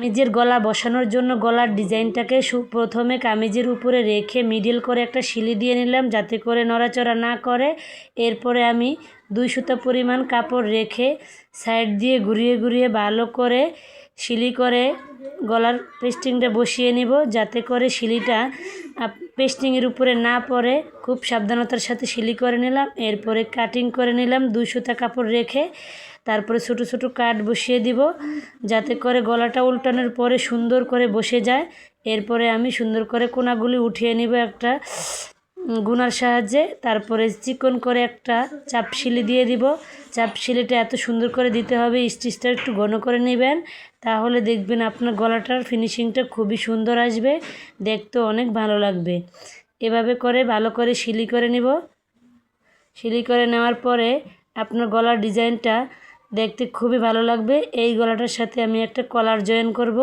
কামিজের গলা বসানোর জন্য গলার ডিজাইনটাকে প্রথমে কামিজের উপরে রেখে মিডল করে একটা সিলি দিয়ে নিলাম যাতে করে নড়াচড়া না করে। এরপরে আমি 2 সুতা পরিমাণ কাপড় রেখে সাইড দিয়ে ঘুরিয়ে ঘুরিয়ে ভালো করে সিলি করে গলার পেস্টিংটা বসিয়ে নিব যাতে করে সিলিটা পেস্টিংয়ের উপরে না পড়ে। খুব সাবধানতার সাথে সিলি করে নিলাম। এরপরে কাটিং করে নিলাম 2 সুতা কাপড় রেখে। তারপরে ছোটো ছোটো কাট বসিয়ে দিব যাতে করে গলাটা উল্টানোর পরে সুন্দর করে বসে যায়। এরপরে আমি সুন্দর করে কোনাগুলি উঠিয়ে নিব একটা গুনার সাহায্যে। তারপরে চিকন করে একটা চাপ সিলি দিয়ে দিব। চাপ সিলিটা এত সুন্দর করে দিতে হবে, স্টিচটা একটু ঘন করে নেবেন, তাহলে দেখবেন আপনার গলাটার ফিনিশিংটা খুবই সুন্দর আসবে, দেখতেও অনেক ভালো লাগবে। এভাবে করে ভালো করে সিলি করে নিব। সিলি করে নেওয়ার পরে আপনার গলার ডিজাইনটা দেখতে খুবই ভালো লাগবে। এই গলাটার সাথে আমি একটা কলার জয়েন করব।